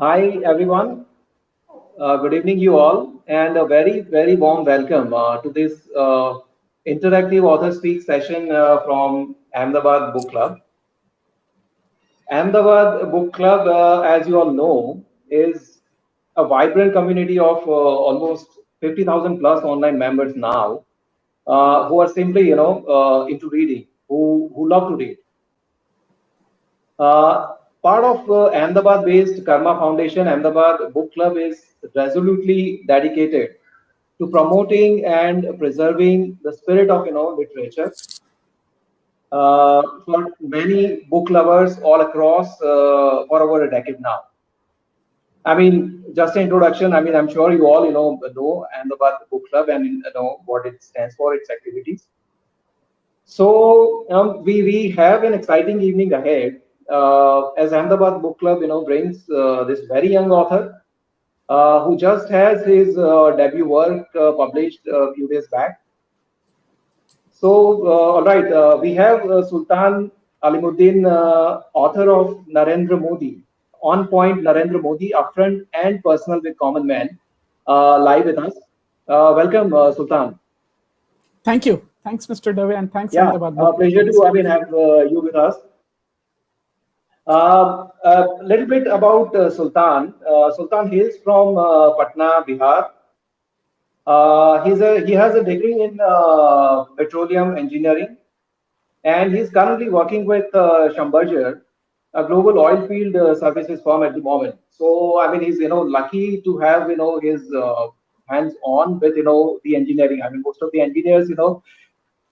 Hi, everyone. Good evening, you all, and a very, very warm welcome to this interactive author speak session from Ahmedabad Book Club. Ahmedabad Book Club, as you all know, is a vibrant community of almost 50,000 plus online members now who are simply, into reading, who love to read. Part of Ahmedabad-based Karma Foundation, Ahmedabad Book Club is resolutely dedicated to promoting and preserving the spirit of literature for many book lovers all across for over a decade now. I mean, just an introduction. I mean, I'm sure you all know Ahmedabad Book Club and know what it stands for, its activities. So we have an exciting evening ahead as Ahmedabad Book Club brings this very young author who just has his debut work published a few days back. So all right, we have Sultan Alimuddin, author of Narendra Modi, On Point Narendra Modi, Upfront and Personal with Common Man, live with us. Welcome, Sultan. Thank you. Thanks, Mr. Dave, and thanks, Yeah, Ahmedabad Book Club, pleasure for this to wonderful. have you with us. A little bit about Sultan. Sultan hails from Patna, Bihar. He has a degree in petroleum engineering, and he's currently working with Schlumberger, a global oil field services firm at the moment. So I mean, he's lucky to have his hands on with the engineering. I mean, most of the engineers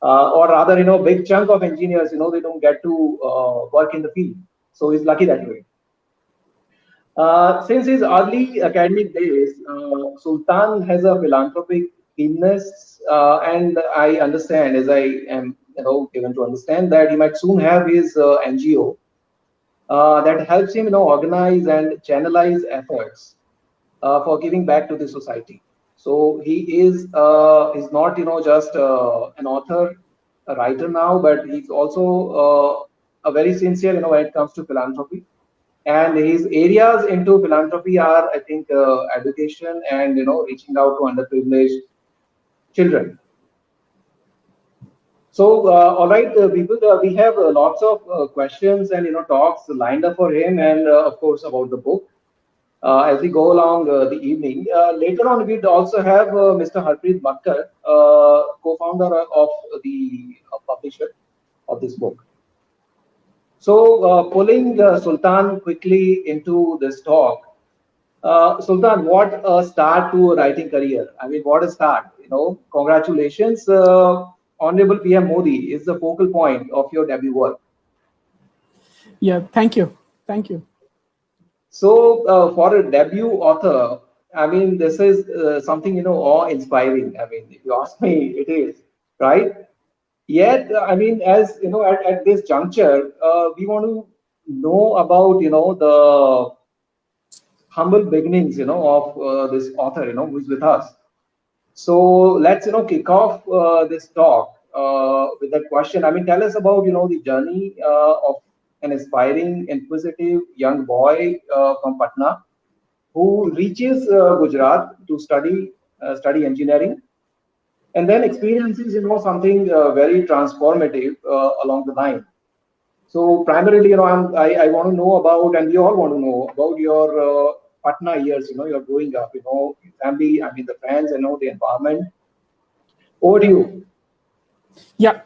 or rather big chunk of engineers they don't get to work in the field. So he's lucky that way. Since his early academic days, Sultan has a philanthropic keenness, and I understand, as I am given to understand, that he might soon have his NGO that helps him organize and channelize efforts for giving back to the society. So he's not just an author, a writer now, but he's also a very sincere when it comes to philanthropy. And his areas into philanthropy are, I think, education and reaching out to underprivileged children. So, all right, people, we have lots of questions and talks lined up for him, and of course about the book as we go along the evening. Later on, we'd also have Mr. Harpreet Bakkar, co-founder of the publisher of this book. So, pulling Sultan quickly into this talk, Sultan, what a start to a writing career. I mean, what a start. Congratulations. Honorable PM Modi is the focal point of your debut work. Yeah, thank you. Thank you. So, for a debut author, I mean, this is something, awe-inspiring. I mean, if you ask me, it is, right? Yet, I mean, as at this juncture, we want to know about, the humble beginnings, of this author, who is with us. So let's, kick off this talk with that question. I mean, tell us about, the journey of an aspiring, inquisitive young boy from Patna who reaches Gujarat to study engineering, and then experiences, something very transformative along the line. So primarily, I want to know about, and we all want to know about your Patna years. You're growing up. Family. I mean, the friends. The environment. Over to you. Yeah.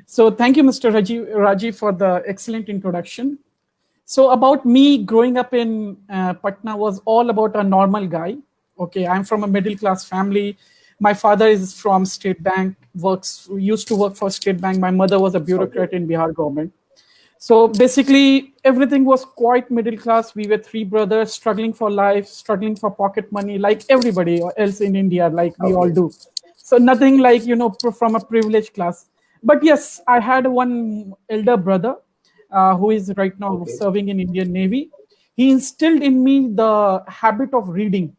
So thank you, Mr. Raji, for the excellent introduction. So about me growing up in Patna was all about a normal guy. Okay, I'm from a middle class family. My father is from State Bank, used to work for State Bank. My mother was a bureaucrat in Bihar government. So basically, everything was quite middle class. We were three brothers struggling for life, struggling for pocket money, like everybody else in India, like we all do. So nothing like, from a privileged class. But yes, I had one elder brother who is right now serving in Indian Navy. He instilled in me the habit of reading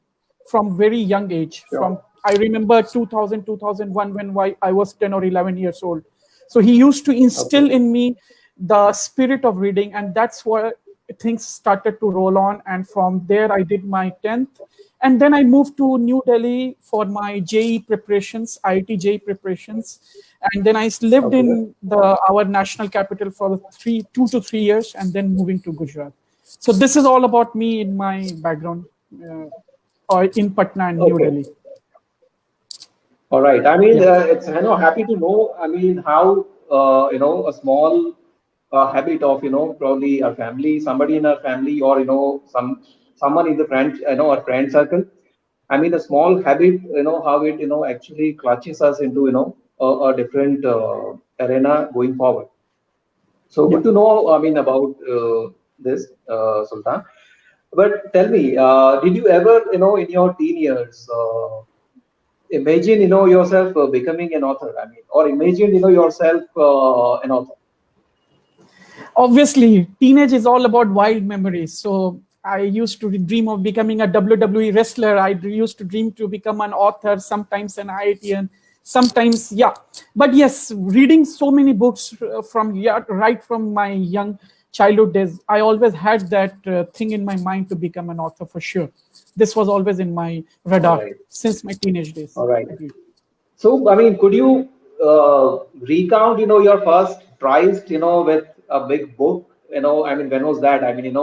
from very young age. Sure. I remember 2000, 2001 when I was 10 or 11 years old. So he used to instill in me the spirit of reading, and that's things started to roll on, and from there I did my 10th, and then I moved to New Delhi for my JE preparations, IIT JE preparations, and then I lived Okay. in our national capital for 2 to 3 years, and then moving to Gujarat. So this is all about me in my background, or in Patna and New Okay. Delhi. All right. I mean, Yeah. it's happy to know. I mean, how a small habit of probably our family, somebody in our family, or someone in the friend our friend circle. I mean, a small habit, how it actually clutches us into a different arena going forward. So Yeah. good to know. I mean, about this, Sultan. But tell me, did you ever in your teen years? Imagine yourself becoming an author, I mean, or imagine yourself an author. Obviously, teenage is all about wild memories. So I used to dream of becoming a WWE wrestler. I used to dream to become an author, sometimes an IITian, sometimes, yeah. But yes, reading so many books from, yeah, right from my young childhood days, I always had that thing in my mind to become an author for sure. This was always in my All radar right. since my teenage days. All right. Agreed. So I mean, could you recount your first prize with a big book? I mean, when was that? I mean,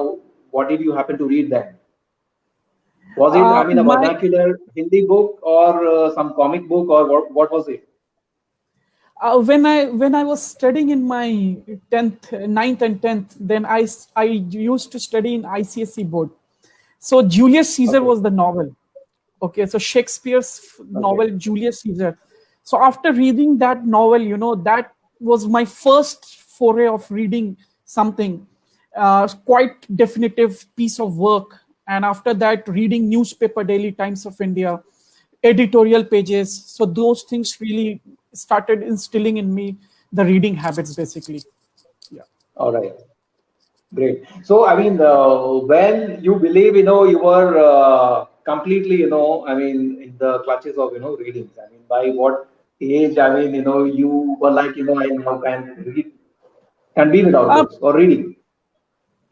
what did you happen to read then? Was it, I mean, a My vernacular Hindi book, or some comic book, or what was it? when I was studying in my 10th, ninth and 10th, then I used to study in ICSE board. So Julius Caesar Okay. was the novel. Okay, so Shakespeare's Okay. novel Julius Caesar. So after reading that novel, that was my first foray of reading something, quite definitive piece of work. And after that, reading newspaper, Daily Times of India, editorial pages. So those things really started instilling in me the reading habits, basically. Yeah. All right. Great. So, I mean, when you believe, you were completely, I mean, in the clutches of, readings. I mean, by what age? I mean, you were like, I now can read, can be without Uh, books or reading.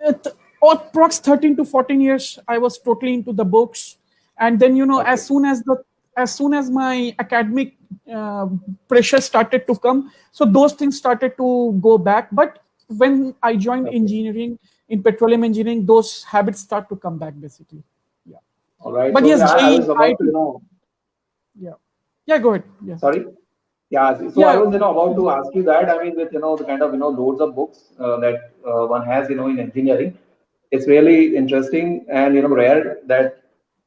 at approx 13 to 14 years, I was totally into the books. And then, Okay. as soon as my academic uh, pressure started to come, so those things started to go back. But when I joined Okay. engineering, in petroleum engineering, those habits start to come back, basically. Yeah. All right. But So, yes, yeah, I JE, was about to, yeah. Yeah, go ahead. Yeah. sorry. Yeah. So, I Yeah. was, about to ask you that. I mean, with, the kind of, loads of books that one has, in engineering, it's really interesting and, rare that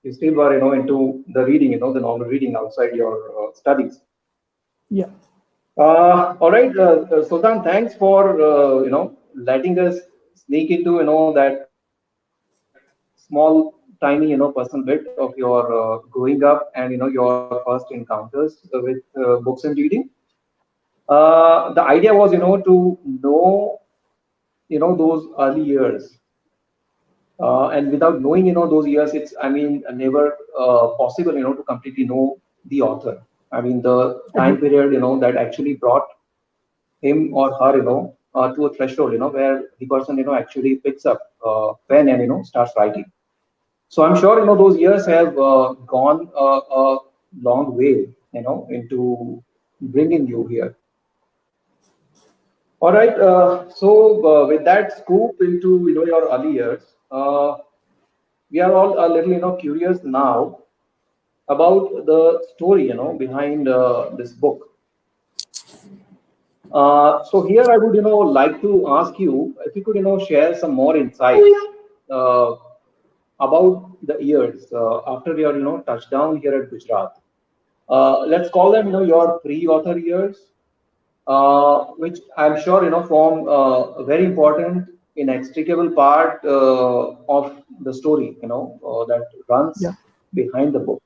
you still were, into the reading, the normal reading outside your studies. Yeah. All right, Sultan, thanks for, letting us sneak into, that small, tiny, personal bit of your growing up and, your first encounters with books and reading. The idea was, to know, those early years. And without knowing, those years, it's, I mean, never possible, to completely know the author. I mean, the time Agree. period, that actually brought him or her, to a threshold, where the person, actually picks up pen and, starts writing. So I'm sure, those years have gone a long way, into bringing you here. All right. So with that scoop into, your early years, we are all a little, curious now about the story, behind this book. So here I would, like to ask you if you could, share some more insights uh, about the years after your, touchdown here at Gujarat. Let's call them, your pre-author years, which I'm sure, form a very important, inextricable part of the story, that Yeah. runs behind the book.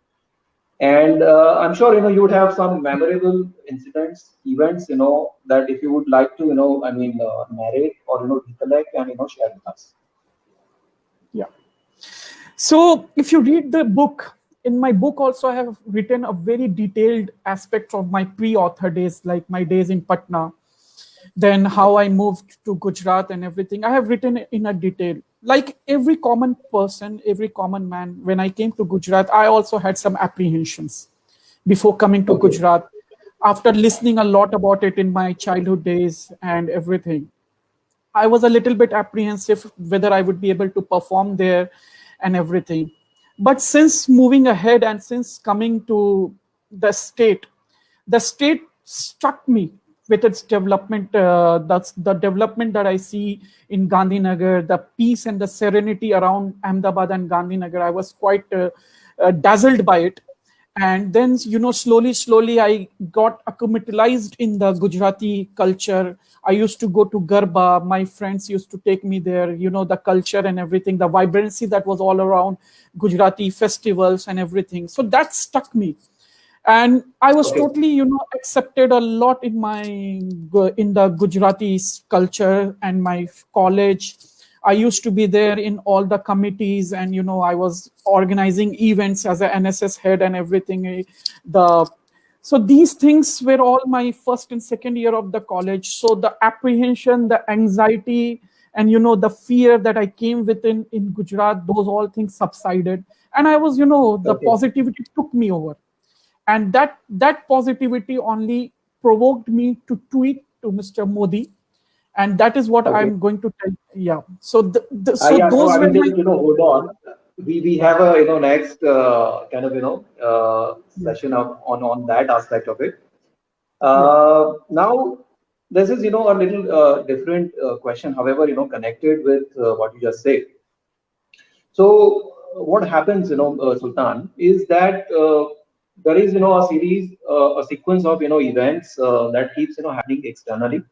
And I'm sure you would have some memorable incidents, events, that if you would like to, I mean, narrate or recollect and share with us. Yeah. So if you read the book, in my book also I have written a very detailed aspect of my pre-author days, like my days in Patna, then how I moved to Gujarat and everything. I have written in a detail. like every common person, every common man, when I came to Gujarat, I also had some apprehensions before coming to Okay. Gujarat. After listening a lot about it in my childhood days and everything, I was a little bit apprehensive whether I would be able to perform there and everything. But since moving ahead and since coming to the state struck me with its development. That's the development that I see in Gandhinagar, the peace and the serenity around Ahmedabad and Gandhinagar. I was quite dazzled by it. And then, slowly I got acclimatized in the Gujarati culture. I used to go to Garba. My friends used to take me there. The culture and everything, the vibrancy that was all around Gujarati festivals and everything. So that stuck me, and I was Okay. totally accepted a lot in the Gujarati culture. And my college, I used to be there in all the committees, and I was organizing events as a NSS head and everything. The So these things were all my first and second year of the college. So the apprehension, the anxiety, and the fear that I came with in Gujarat, those all things subsided, and I was, the Okay. positivity took me over. And that positivity only provoked me to tweet to Mr. Modi, and that is what Okay. I'm going to tell. Yeah. So so Yeah. So those I were mean, my. just hold on. We have a next kind of Yeah. session on that aspect of it. Yeah. Now, this is a little different question. However, connected with what you just said. So what happens, Sultan, is that there is a series, a sequence of events that keeps happening externally,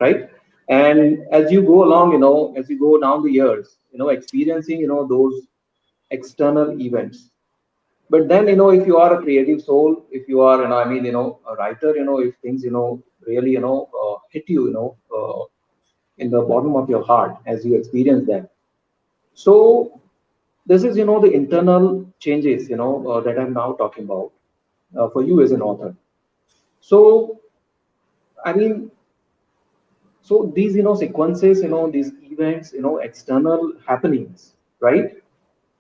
right? And as you go along, as you go down the years, experiencing those external events. But then, if you are a creative soul, if you are, I mean, a writer, if things, really, hit you, in the bottom of your heart as you experience them. So this is, the internal changes, that I'm now talking about for you as an author. So, I mean, so these, sequences, these events, external happenings, right?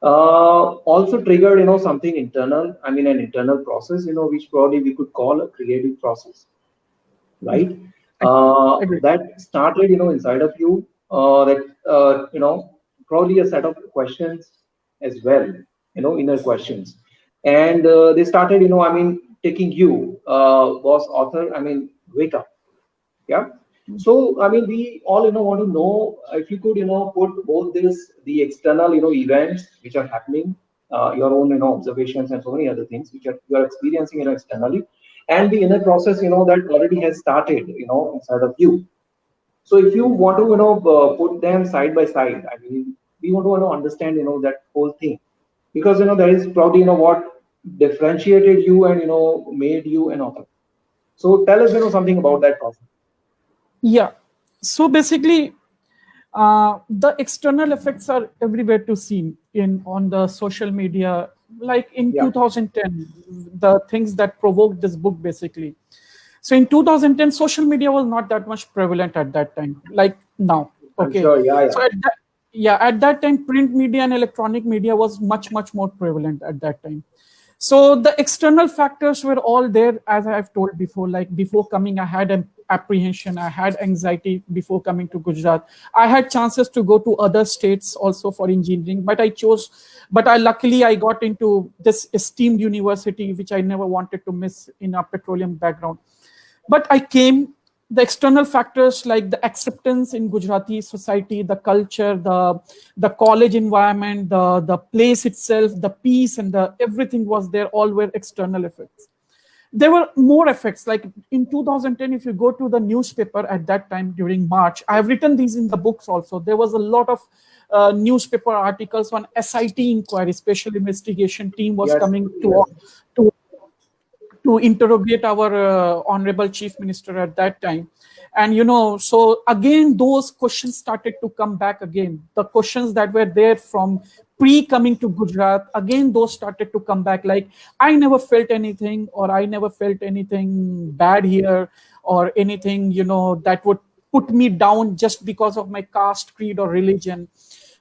Also triggered, something internal. I mean, an internal process, which probably we could call a creative process, Yeah. right? Agree. That started, inside of you. That probably a set of questions as well, inner questions, and they started, I mean, taking you, was author. I mean, wake up, yeah. So, I mean, we all, want to know if you could, put both the external, events which are happening, your own, observations and so many other things which you are experiencing, externally, and the inner process, that already has started, inside of you. So, if you want to, put them side by side, I mean, we want to, understand, that whole thing, because, there is probably, what differentiated you and, made you an author. So, tell us, something about that process. Yeah. So basically, the external effects are everywhere to see in on the social media. Like in Yeah. 2010, the things that provoked this book basically. So in 2010, social media was not that much prevalent at that time, like now. I'm Okay. sure. Yeah, yeah. So at that time, print media and electronic media was much more prevalent at that time. So the external factors were all there, as I've told before. Like before coming, I had an apprehension, I had anxiety before coming to Gujarat. I had chances to go to other states also for engineering, but I chose. But I luckily I got into this esteemed university, which I never wanted to miss in a petroleum background. But I came. The external factors like the acceptance in Gujarati society, the culture, the college environment, the place itself, the peace, and the everything was there. All were external effects. There were more effects. Like in 2010, if you go to the newspaper at that time during March, I have written these in the books also. There was a lot of newspaper articles on SIT inquiry, special investigation team was Yes, coming yes. to to interrogate our honorable chief minister at that time. And so again those questions started to come back again, the questions that were there from pre coming to Gujarat. Again those started to come back, like I never felt anything, or I never felt anything bad here, or anything that would put me down just because of my caste, creed, or religion.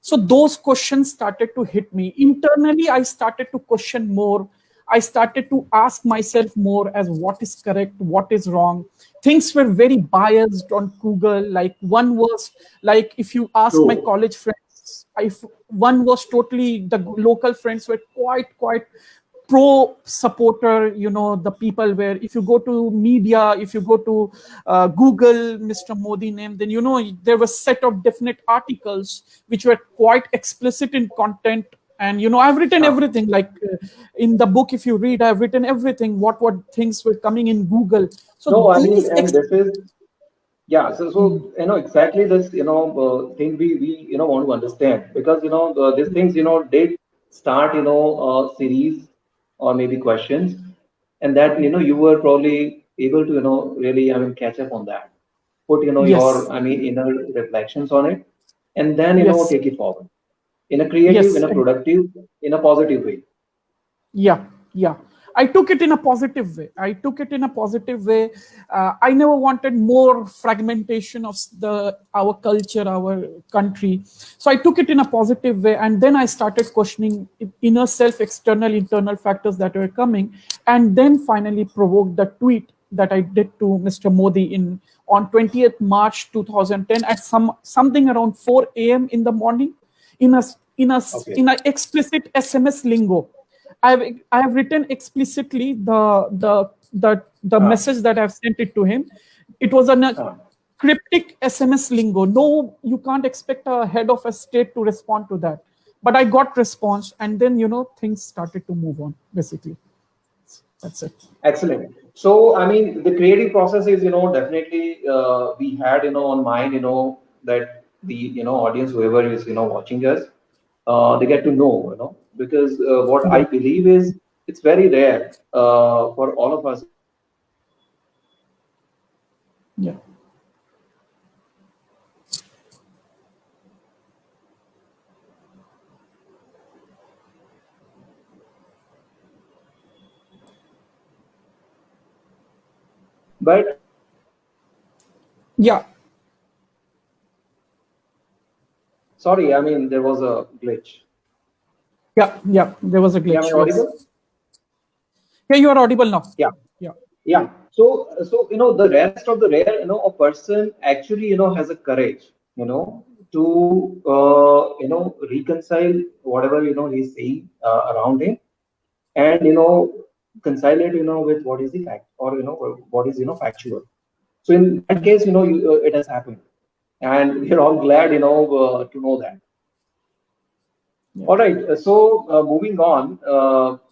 So those questions started to hit me. Internally, I started to question more. I started to ask myself more as what is correct, what is wrong. Things were very biased on Google. Like one was like, if you ask my True. college friends, one was totally, the local friends were quite pro supporter. The people where if you go to media, if you go to Google Mr. Modi name, then there was set of definite articles which were quite explicit in content. And I've written Ah. everything, like in the book, if you read, I've written everything, what things were coming in Google. So No, I mean, these and this is, yeah. So exactly this thing we want to understand, because these things did start series or maybe questions, and that you were probably able to really, I mean, catch up on that, put Yes, your, I mean, inner reflections on it, and then yes, take it forward in a creative, in yes. a productive, in a positive way. Yeah, yeah. I took it in a positive way. I took it in a positive way. I never wanted more fragmentation of our culture, our country. So I took it in a positive way, and then I started questioning inner self, external, internal factors that were coming, and then finally provoked the tweet that I did to Mr. Modi on 20th March 2010 at something around 4 a.m. in the morning, in a in a Okay. in a explicit SMS lingo. I have written explicitly the Ah, message that I've sent it to him. It was a ah. cryptic SMS lingo. No, you can't expect a head of a state to respond to that. But I got response, and then things started to move on. Basically, that's it. Excellent. So, I mean, the creative process is, definitely we had, on mind, that the, audience, whoever is, watching us, they get to know, because what I Yeah, believe is it's very rare for all of us. yeah, But yeah, sorry, I mean, there was a glitch. yeah, yeah. There was a Yeah, am I glitch. Yes. audible? Yeah, you are audible now. Yeah. Yeah, Yeah. So the rest of the rare, a person actually, has a courage, to reconcile whatever he's saying around him, and reconcile it, with what is the fact, or what is factual. So in that case, it has happened, and we're all glad, to know that. yeah, All right. So moving on,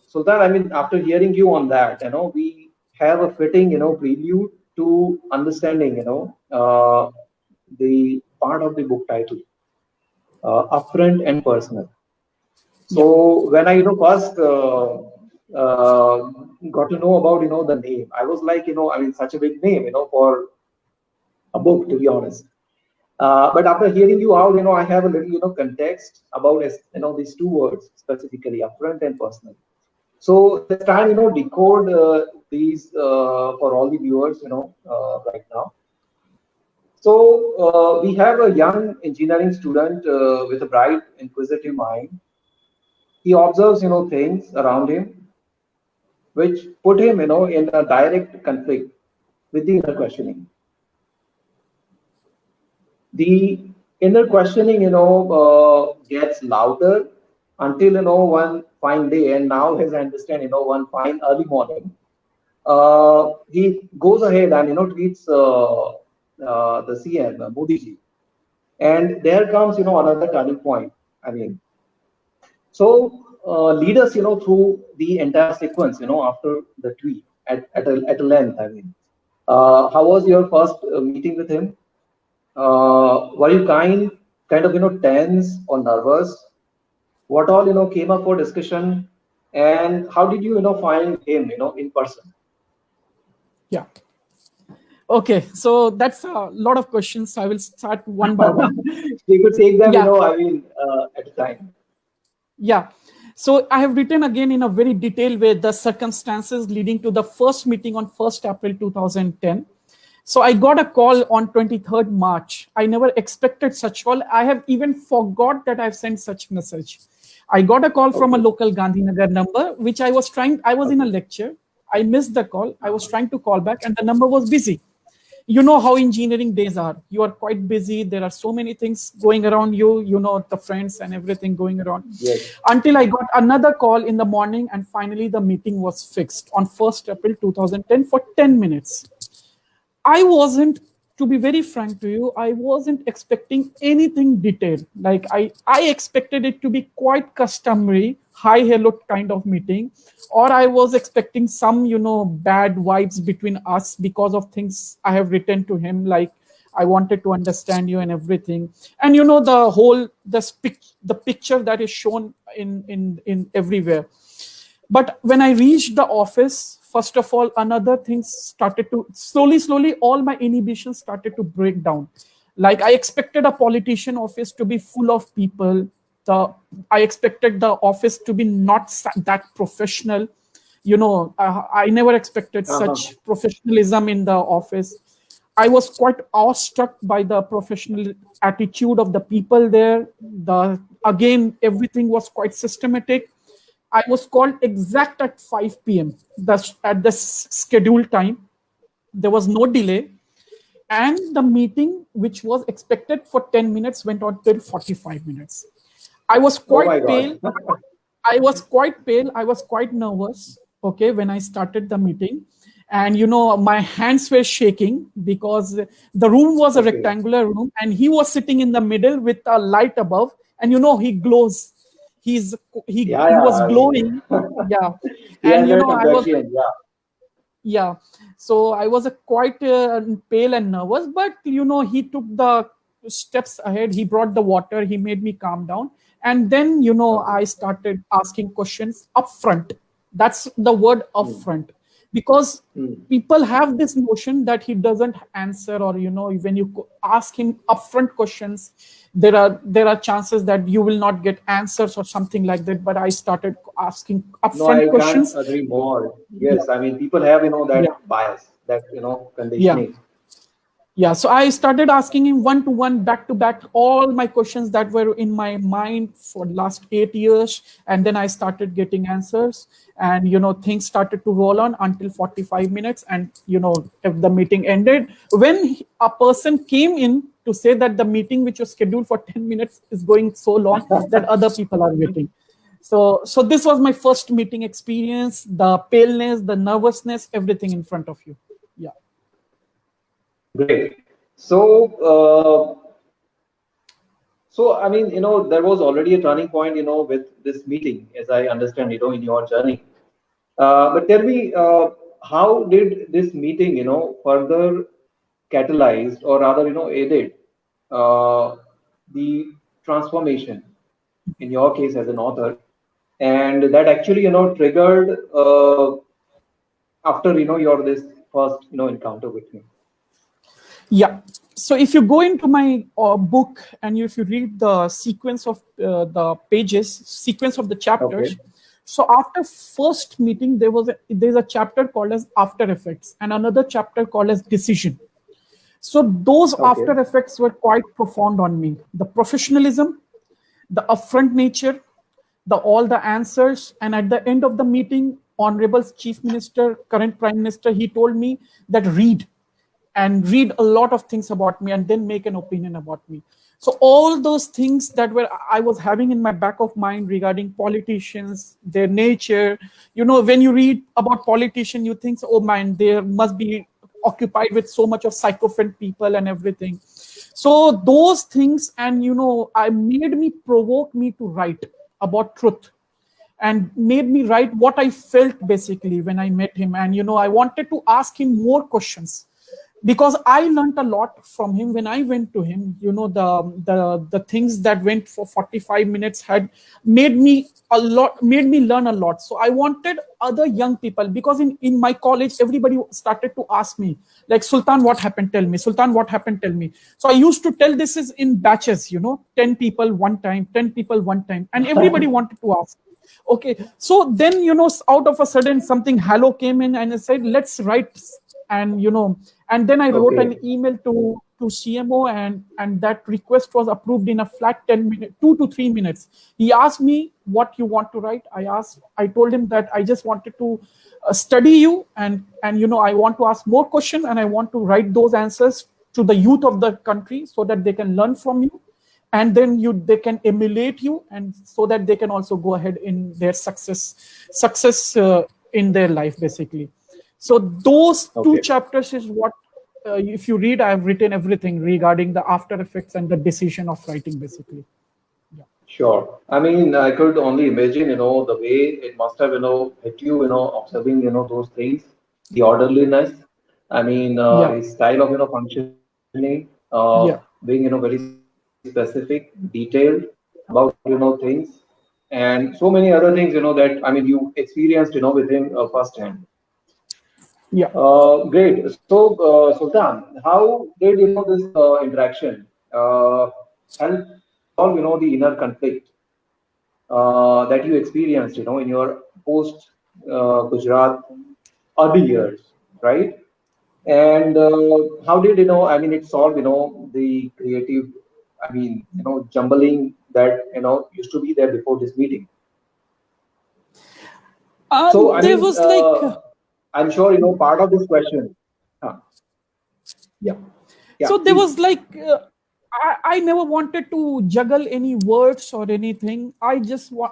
Sultan, I mean, after hearing you on that, we have a fitting, prelude to understanding, the part of the book title, upfront and personal. yeah, So when I, first got to know about, the name, I was like, I mean, such a big name, for a book, to be honest. But after hearing you out, I have a little, context about, these two words specifically, upfront and personal. So let's try and, decode these for all the viewers, right now. So we have a young engineering student with a bright, inquisitive mind. He observes, things around him, which put him, in a direct conflict with the inner questioning. The inner questioning, gets louder until, one fine day, and now as I understand, one fine early morning, he goes ahead and, tweets the CM, Modi ji. And there comes, another turning point. I mean, so lead us, through the entire sequence, after the tweet at a length. I mean, how was your first meeting with him? Were you kind of, tense or nervous? What all, came up for discussion? And how did you, find him, in person? yeah. Okay, so that's a lot of questions. I will start one by one. We could take them, Yeah, I mean, at a time. yeah. So I have written again in a very detailed way the circumstances leading to the first meeting on 1st April 2010. So I got a call on 23rd March. I never expected such call. I have even forgot that I've sent such message. I got a call from a local Gandhinagar number, which I was in a lecture. I missed the call. I was trying to call back and the number was busy. You know how engineering days are. You are quite busy. There are so many things going around you, you know, the friends and everything going around. Yes. Until I got another call in the morning and finally the meeting was fixed on 1st April 2010 for 10 minutes. I wasn't, to be very frank to you, I wasn't expecting anything detailed. Like I expected it to be quite customary, hi, hello kind of meeting, or I was expecting some, you know, bad vibes between us because of things I have written to him, like I wanted to understand you and everything. And you know, the picture that is shown in everywhere. But when I reached the office, first of all, another things started to slowly, all my inhibitions started to break down. Like I expected a politician office to be full of people. I expected the office to be not that professional. You know, I never expected such professionalism in the office. I was quite awestruck by the professional attitude of the people there. Again, everything was quite systematic. I was called exact at 5 p.m. At the scheduled time. There was no delay. And the meeting, which was expected for 10 minutes, went on till 45 minutes. I was quite pale. I was quite pale. I was quite nervous, okay, when I started the meeting. And, you know, my hands were shaking because the room was a rectangular room and he was sitting in the middle with a light above. And, you know, he glows. He was glowing. Yeah. And you know, so I was quite pale and nervous, but you know, he took the steps ahead. He brought the water. He made me calm down. And then, you know, I started asking questions upfront. That's the word upfront. Because people have this notion that he doesn't answer, or you know, when you ask him upfront questions, there are chances that you will not get answers or something like that. But I started asking upfront questions. Can't agree more. Yes, I mean, people have, you know, that bias, that, you know, conditioning. Yeah, so I started asking him one-to-one, back-to-back, all my questions that were in my mind for the last 8 years. And then I started getting answers. And, you know, things started to roll on until 45 minutes. And, you know, if the meeting ended, when a person came in to say that the meeting, which was scheduled for 10 minutes, is going so long that other people are waiting. So this was my first meeting experience, the paleness, the nervousness, everything in front of you. Yeah. Great. So I mean, you know, there was already a turning point, you know, with this meeting, as I understand, you know, in your journey. But tell me, how did this meeting, you know, further catalyzed, or rather, you know, aided the transformation in your case as an author, and that actually, you know, triggered after, you know, your this first, you know, encounter with him? Yeah. So if you go into my book and if you read the sequence of the pages, sequence of the chapters, so after first meeting, there's a chapter called as After Effects and another chapter called as Decision. So those after effects were quite profound on me. The professionalism, the upfront nature, all the answers, and at the end of the meeting, Honorable Chief Minister, current Prime Minister, he told me that read a lot of things about me and then make an opinion about me. So all those things that I was having in my back of mind regarding politicians, their nature, you know, when you read about politicians, you think, oh man, they must be occupied with so much of sycophant people and everything. So those things, and you know, provoked me to write about truth and made me write what I felt basically when I met him. And you know, I wanted to ask him more questions, because I learned a lot from him when I went to him. You know, the things that went for 45 minutes had made me learn a lot. So I wanted other young people, because in my college, everybody started to ask me, like, Sultan, what happened? Tell me. Sultan, what happened? Tell me. So I used to tell this is in batches, you know, 10 people one time, 10 people one time. And everybody wanted to ask. Okay, so then, out of a sudden something hello came in and I said, let's write. And and then I wrote an Okay. email to CMO, and that request was approved in a flat 10 minutes, 2 to 3 minutes. He asked me, what you want to write. I told him that I just wanted to study you, and I want to ask more questions, and I want to write those answers to the youth of the country so that they can learn from you, and then they can emulate you, and so that they can also go ahead in their success in their life, basically. So those two Okay. chapters is what, if you read, I've written everything regarding the after effects and the decision of writing, basically. Yeah. Sure. I mean, I could only imagine, the way it must have, hit you, observing, those things, the orderliness. I mean, Yeah. his style of, functioning, Yeah. being, very specific, detailed about, things, and so many other things, that, I mean, you experienced, with him firsthand. Yeah. Great. So, Sultan, how did, this interaction help solve, the inner conflict that you experienced, in your post Gujarat early years, right? And how did, I mean, it solve, the creative, I mean, jumbling that, used to be there before this meeting? So, I There mean, was like, I'm sure, part of this question. Huh, yeah. yeah, So there was please. like, I never wanted to juggle any words or anything. I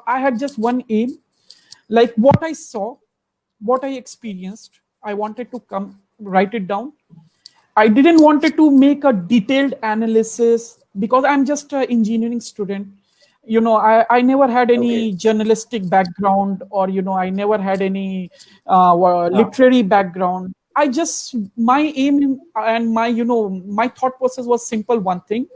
had just one aim, like what I saw, what I experienced. I wanted to come write it down. I didn't wanted to make a detailed analysis because I'm just an engineering student. I never had any Okay. journalistic background, or I never had any Huh, literary background. I just, my aim and my thought process was simple. One thing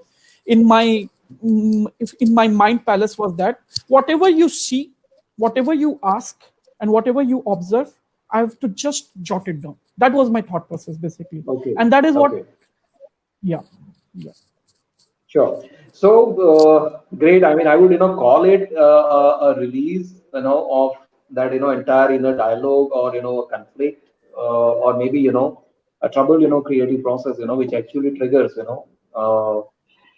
in my in my mind palace was that whatever you see, whatever you ask, and whatever you observe, I have to just jot it down. That was my thought process, basically. okay. And that is what, Okay. yeah. Yeah. Sure. So great. I mean, I would call it a release of that entire inner dialogue, or a conflict, or maybe a trouble creative process which actually triggers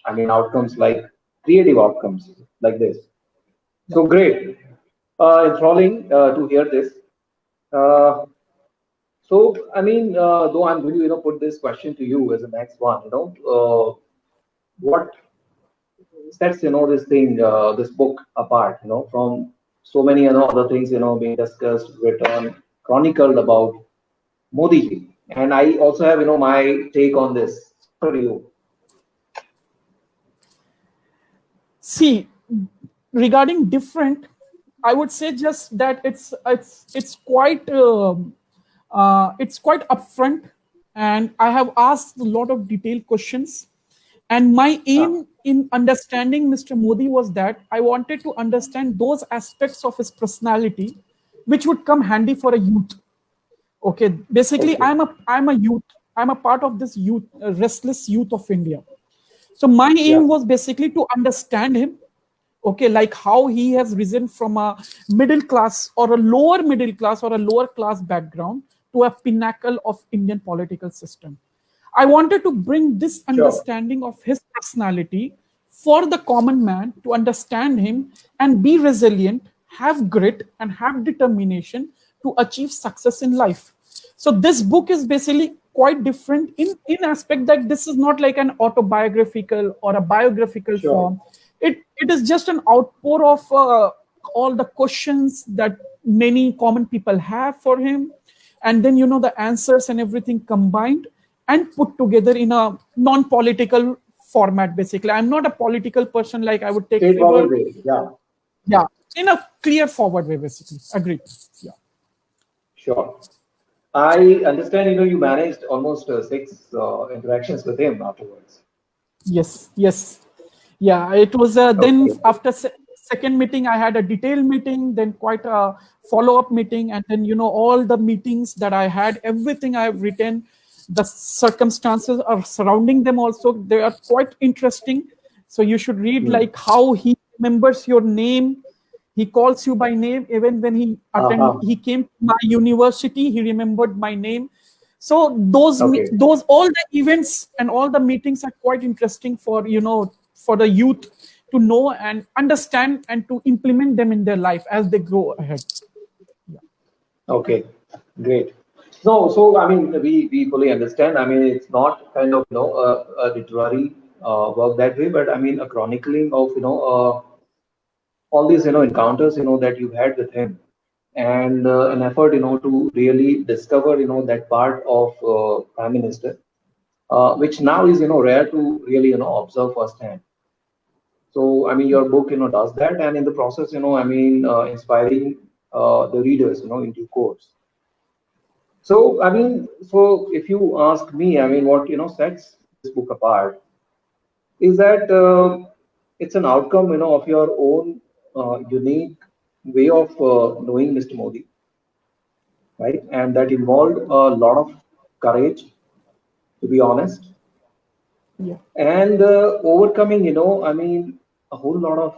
I mean outcomes like creative outcomes like this. Yeah. So great. Enthralling to hear this. Uh, so I mean, though I'm going to put this question to you as the next one. What sets this thing, this book apart, from so many other things being discussed, written, chronicled about Modi ji. And I also have my take on this for you. See, regarding different, I would say just that it's quite upfront, and I have asked a lot of detailed questions. And my Ah, aim in understanding Mr. Modi was that I wanted to understand those aspects of his personality which would come handy for a youth. Okay, basically, okay. I'm a youth. I'm a part of this youth, restless youth of India. So my Yeah. aim was basically to understand him. Okay, like how he has risen from a middle class or a lower middle class or a lower class background to a pinnacle of Indian political system. I wanted to bring this Sure. understanding of his personality for the common man to understand him and be resilient, have grit, and have determination to achieve success in life. So this book is basically quite different in aspect that this is not like an autobiographical or a biographical Sure. form. It is just an outpour of all the questions that many common people have for him, and then the answers and everything combined and put together in a non-political format. Basically, I'm not a political person, like I would take Straightforward favor. way. Yeah. Yeah, in a clear forward way, basically. Agreed. Yeah. Sure. I understand. You managed almost six interactions with him afterwards. Yes. Yes. Yeah. It was then Okay. after second meeting, I had a detailed meeting, then quite a follow-up meeting, and then all the meetings that I had, everything I have written, the circumstances are surrounding them also, they are quite interesting. So you should read Hmm. like how he remembers your name. He calls you by name. Even when he came to my university, he remembered my name. So those all the events and all the meetings are quite interesting for for the youth to know and understand and to implement them in their life as they grow ahead. Yeah. Okay, great. No, so I mean, we fully understand. I mean, it's not kind of a literary work that way, but I mean a chronicling of all these encounters that you had with him, and an effort to really discover that part of Prime Minister, which now is rare to really observe firsthand. So I mean, your book does that, and in the process I mean inspiring the readers in due course. So I mean, so if you ask me, I mean, what sets this book apart is that it's an outcome of your own unique way of knowing Mr. Modi, right? And that involved a lot of courage, to be honest, Yeah. and overcoming I mean a whole lot of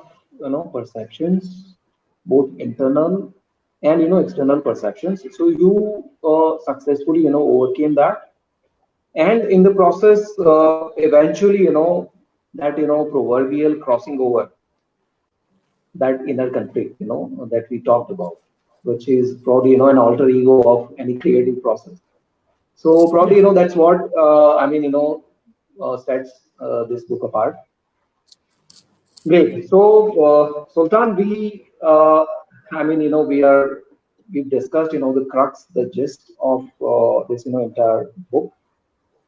perceptions, both internal and external perceptions. So you successfully overcame that, and in the process eventually that proverbial crossing over that inner conflict that we talked about, which is probably an alter ego of any creative process. So probably that's what I mean sets this book apart. Great. So Sultan, I mean we've discussed the crux, the gist of this entire book,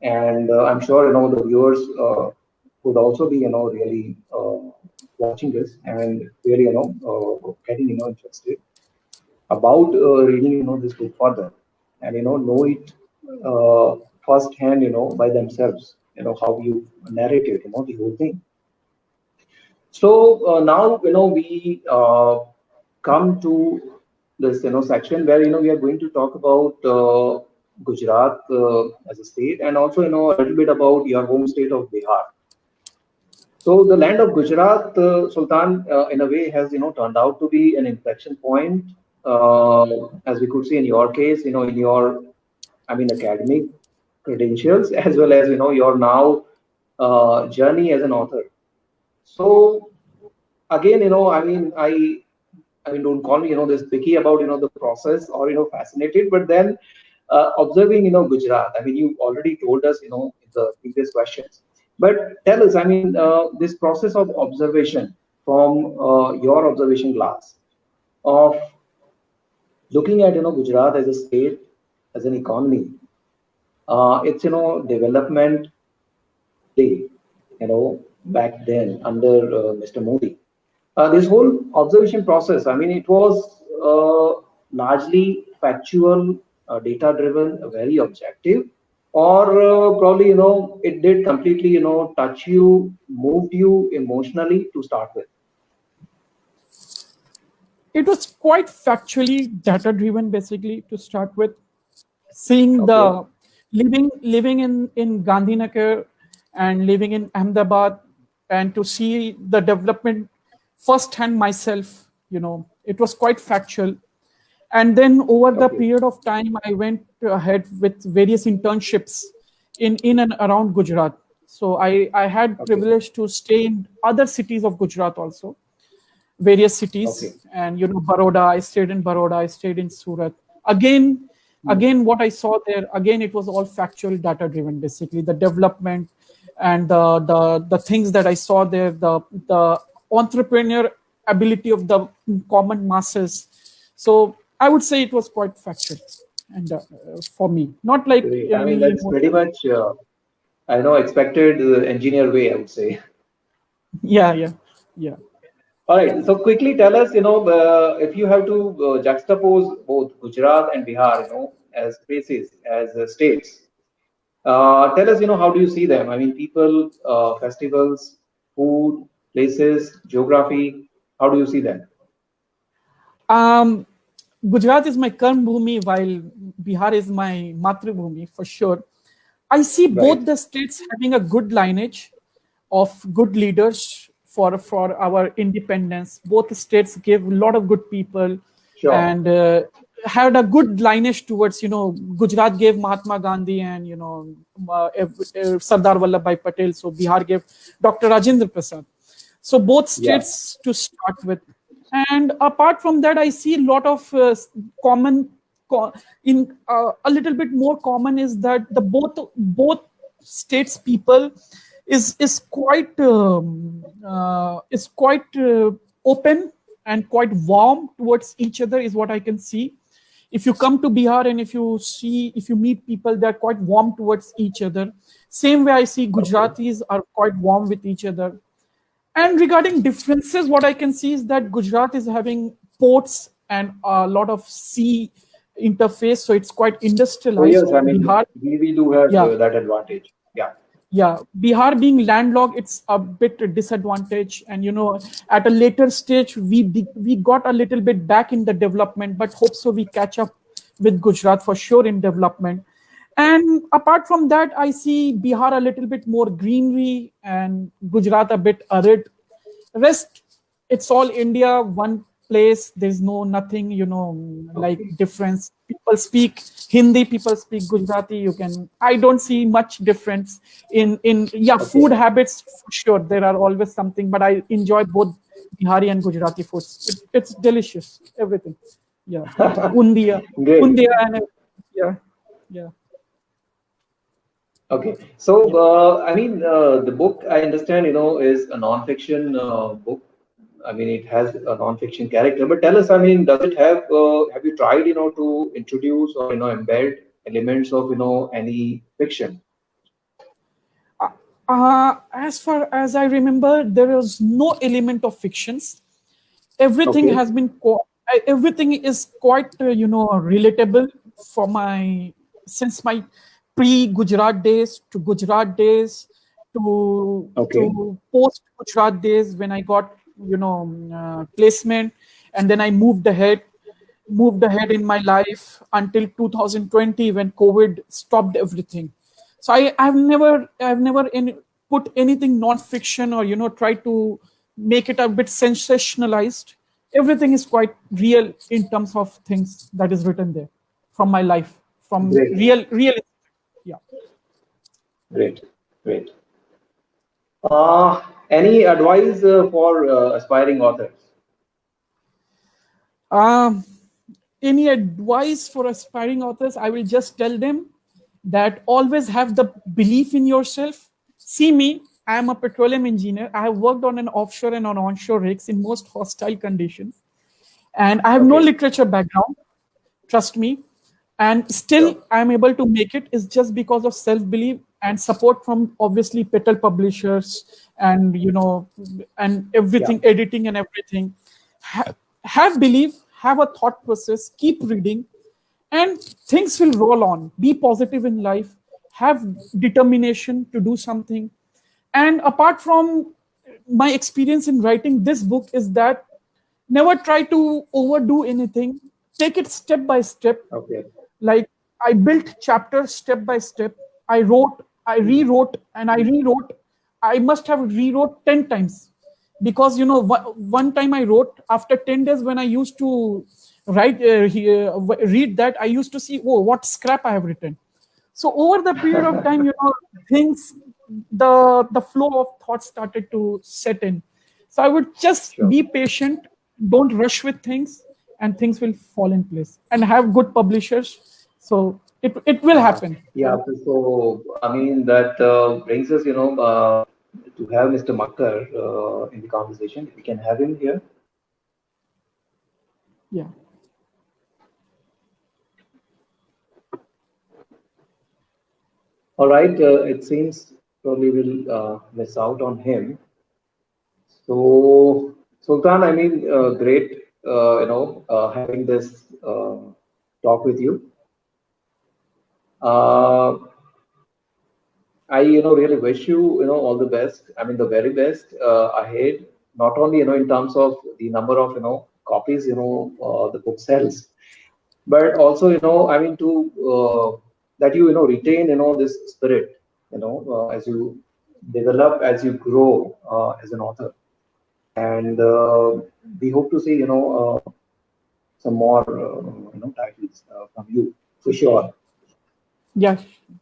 and I'm sure the viewers would also be really watching this and really getting interested about reading this book further, and know it firsthand by themselves, how you narrated the whole thing. So now we come to this section where we are going to talk about Gujarat as a state, and also a little bit about your home state of Bihar. So the land of Gujarat, Sultan, in a way has turned out to be an inflection point, as we could see in your case, in your I mean academic credentials, as well as your now journey as an author. So again, I mean, I mean, don't call me, this picky about, the process or, fascinated, but then observing, Gujarat, I mean, you already told us, in the previous questions, but tell us, I mean, this process of observation from your observation glass of looking at, Gujarat as a state, as an economy, it's, development day, back then under Mr. Modi. This whole observation process, I mean, it was largely factual, data-driven, very objective, or probably, it did completely, touch you, moved you emotionally to start with. It was quite factually data-driven, basically, to start with. Seeing the living in Gandhinagar and living in Ahmedabad, and to see the development firsthand myself, it was quite factual. And then over the period of time, I went ahead with various internships in and around Gujarat. So I had privilege to stay in other cities of Gujarat also, various cities, and Baroda. I stayed in Baroda. I stayed in Surat. Again, what I saw there, again, it was all factual, data driven. Basically, the development and the things that I saw there, the entrepreneur ability of the common masses. So I would say it was quite factual, and for me, not like I mean, that's pretty much I know expected engineer way, I would say. Yeah. All right. So quickly tell us, if you have to juxtapose both Gujarat and Bihar, as places, as states, tell us, how do you see them? I mean, people, festivals, food, places, geography. How do you see them? Gujarat is my Karm Bhumi, while Bihar is my Matru Bhumi, for sure. I see both the states having a good lineage of good leaders for our independence. Both states gave a lot of good people, Sure. and had a good lineage towards, Gujarat gave Mahatma Gandhi and, Sardar Vallabhbhai Patel. So Bihar gave Dr. Rajendra Prasad. So both states to start with. And apart from that, I see a lot of a little bit more common is that the both states people is quite open and quite warm towards each other, is what I can see. If you come to Bihar and if you meet people, they're quite warm towards each other. Same way I see Gujaratis are quite warm with each other. And regarding differences, what I can see is that Gujarat is having ports and a lot of sea interface, so it's quite industrialized. Yes, I mean, Bihar, we do have that advantage. Yeah, Bihar being landlocked, it's a bit disadvantage, and at a later stage we got a little bit back in the development, but hope so we catch up with Gujarat for sure in development. And apart from that, I see Bihar a little bit more greenery and Gujarat a bit arid. Rest, it's all India, one place. There's nothing, like difference. People speak Hindi, people speak Gujarati. I don't see much difference in food habits for sure. There are always something, but I enjoy both Bihari and Gujarati foods. It's delicious, everything. Yeah, undia and yeah. Okay, so I mean, the book I understand, is a non-fiction book. I mean, it has a non-fiction character. But tell us, I mean, does it have? Have you tried, to introduce or embed elements of any fiction? As far as I remember, there is no element of fictions. Everything has been everything is quite relatable since my pre-Gujarat days to Gujarat days to post-Gujarat days, when I got placement, and then I moved ahead in my life until 2020 when COVID stopped everything. So I've never put anything non-fiction or tried to make it a bit sensationalized. Everything is quite real in terms of things that is written there from my life, from real. Yeah. Great. Any advice for aspiring authors? Any advice for aspiring authors? I will just tell them that always have the belief in yourself. See me, I am a petroleum engineer. I have worked on an offshore and on onshore rigs in most hostile conditions. And I have no literature background, trust me. And still I'm able to make it. Is just because of self-belief and support from obviously Petal publishers and and everything, editing and everything. Have belief, have a thought process, keep reading, and things will roll on. Be positive in life, have determination to do something. And apart from my experience in writing this book is that never try to overdo anything. Take it step by step. Like I built chapters step by step. I wrote, I rewrote, and I rewrote. I must have rewrote 10 times because, one time I wrote, after 10 days when I used to read that, I used to see, what scrap I have written. So over the period of time, things, the flow of thoughts started to set in. So I would just be patient, don't rush with things, and things will fall in place. And have good publishers. So it will happen. Yeah. So I mean that brings us, to have Mr. Makkar in the conversation. If we can have him here. Yeah. All right. It seems probably we'll miss out on him. So Sultan, I mean, great, having this talk with you. I really wish you all the best. I mean the very best ahead. Not only in terms of the number of copies the book sells, but also I mean to that you retain this spirit as you develop, as you grow as an author. and we hope to see some more titles from you for sure. Yeah,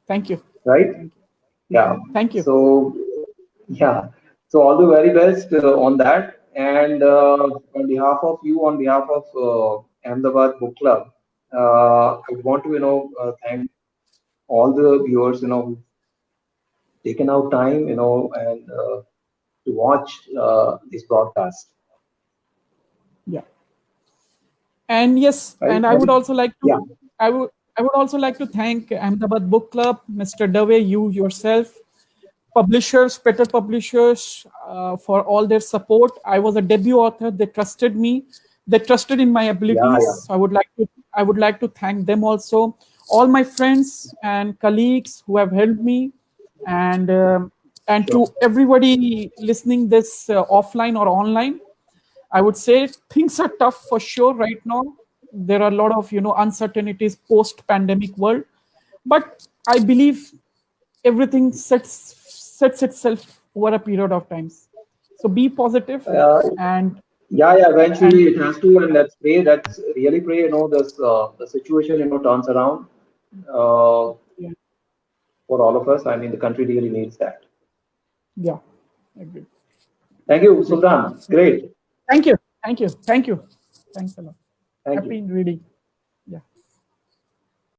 thank you. Right? Thank you. Yeah. Thank you. So yeah. So all the very best on that. And on behalf of you, on behalf of Ahmedabad Book Club, I want to thank all the viewers who've taken out time and to watch this broadcast. Yeah. And yes, Right? and I would also like to, Yeah. I would also like to thank Ahmedabad Book Club, Mr. Dave, you yourself, publishers, Petter Publishers, for all their support. I was a debut author. They trusted me. They trusted in my Yeah. abilities. Yeah. So I would like to thank them also. All my friends and colleagues who have helped me, and Sure. to everybody listening this offline or online. I would say things are tough for sure right now. There are a lot of uncertainties post-pandemic world, but I believe everything sets itself over a period of times. So be positive Uh, and yeah. Yeah. Eventually, and it has to, and let's pray. Let's really pray. This the situation turns around uh, yeah, for all of us. I mean, the country really needs that. yeah, agreed. Thank you, Great. Sultan. Great. Thank you, thank you, thank you. Thanks a lot. Thank you. Happy reading.